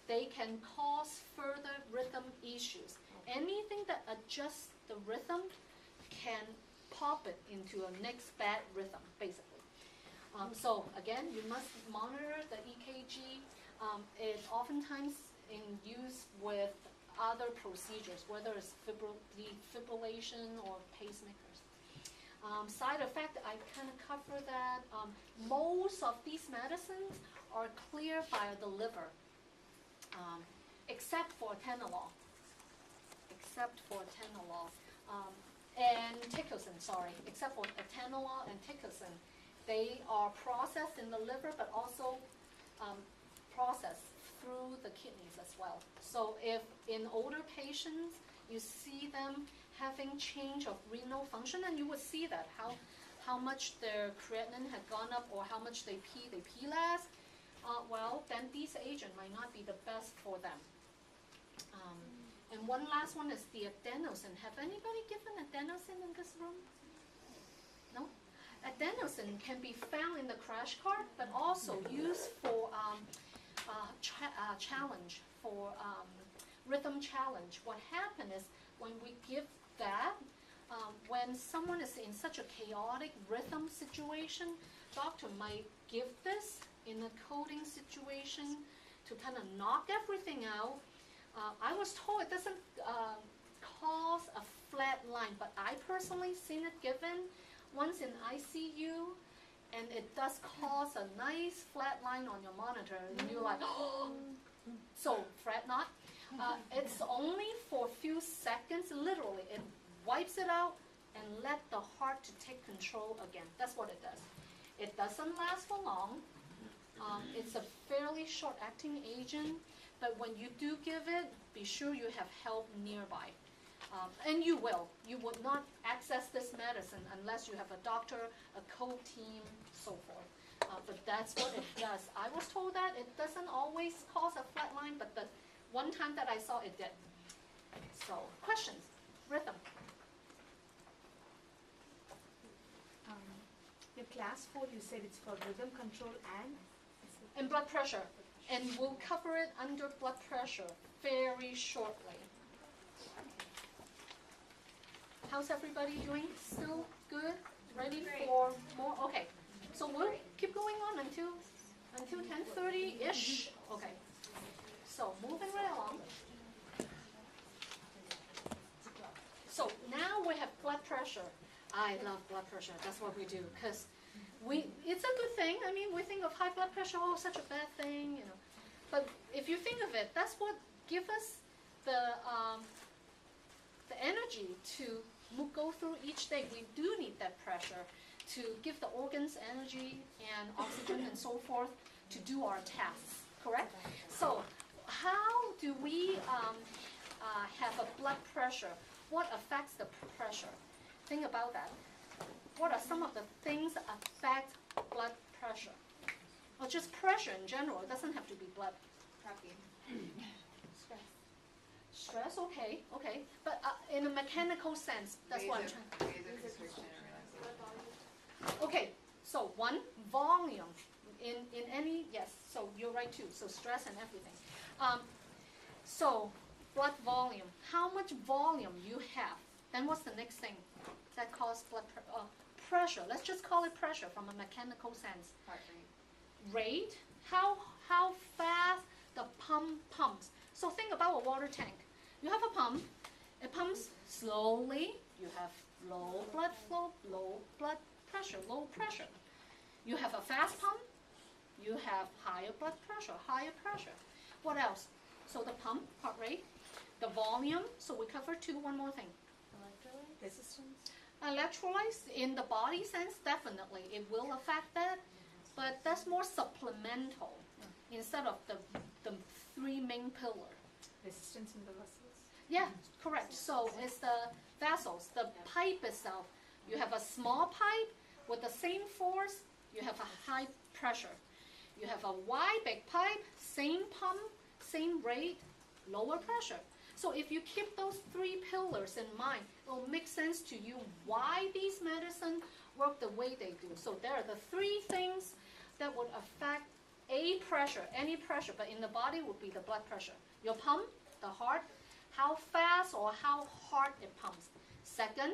they can cause further rhythm issues. Anything that adjusts the rhythm can pop it into a next bad rhythm, basically. So again, you must monitor the EKG. It's oftentimes in use with other procedures, whether it's defibrillation or pacemakers. Side effect, I kind of cover that. Most of these medicines are cleared by the liver, except for atenolol. And ticozin, sorry, except for atenolol and ticozin. They are processed in the liver, but also processed through the kidneys as well. So if in older patients, you see them having change of renal function, and you would see that, how much their creatinine had gone up or how much they pee less, well, then these agents might not be the best for them. And one last one is the adenosine. Have anybody given adenosine in this room? No? Adenosine can be found in the crash cart, but also used for challenge, for rhythm challenge. What happens is when we give that, when someone is in such a chaotic rhythm situation, doctor might give this in a coding situation to kind of knock everything out. I was told it doesn't cause a flat line, but I personally seen it given once in ICU, and it does cause a nice flat line on your monitor, and you're like, oh. So fret not. It's only for a few seconds, literally. It wipes it out and let the heart to take control again. That's what it does. It doesn't last for long. It's a fairly short-acting agent, but when you do give it, be sure you have help nearby. And you will. You would not access this medicine unless you have a doctor, a co-team, so forth. But that's what it does. I was told that it doesn't always cause a flat line, but the one time that I saw it did. So, questions? Rhythm. In class 4, you said it's for rhythm control and? And blood pressure. And we'll cover it under blood pressure very shortly. How's everybody doing? Still good? Ready for more? Okay. So we'll keep going on until 10:30-ish. Okay. So moving right along. So now we have blood pressure. I love blood pressure. That's what we do because it's a good thing. I mean, we think of high blood pressure, oh, such a bad thing, you know. But if you think of it, that's what gives us the energy to go through each day. We do need that pressure to give the organs energy and oxygen and so forth to do our tasks, correct? So how do we have a blood pressure? What affects the pressure? Think about that. What are some of the things that affect blood pressure? Or just pressure in general. It doesn't have to be blood. Caffeine. Stress, okay. But in a mechanical sense, that's what I'm trying. Vasoconstriction and relaxation. Okay, so one, volume. In any, yes, so you're right too. So stress and everything. So blood volume. How much volume you have? Then what's the next thing that causes blood pressure? Let's just call it pressure from a mechanical sense. Heart rate. Rate, how fast the pump pumps. So think about a water tank. You have a pump. It pumps slowly. You have low blood flow, low blood pressure, low pressure. You have a fast pump. You have higher blood pressure, higher pressure. What else? So the pump, heart rate, the volume. So we covered one more thing. Resistance? Electrolytes in the body sense, definitely. It will affect that, but that's more supplemental instead of the three main pillars. Resistance in the vessels? Yeah, correct. So it's the vessels, the pipe itself. You have a small pipe with the same force, you have a high pressure. You have a wide big pipe, same pump, same rate, lower pressure. So if you keep those three pillars in mind, it will make sense to you why these medicines work the way they do. So there are the three things that would affect pressure, any pressure, but in the body would be the blood pressure. Your pump, the heart, how fast or how hard it pumps. Second,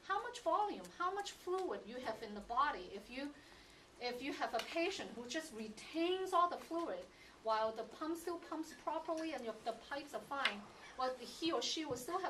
how much volume, how much fluid you have in the body. If you have a patient who just retains all the fluid while the pump still pumps properly and the pipes are fine, well, he or she will still have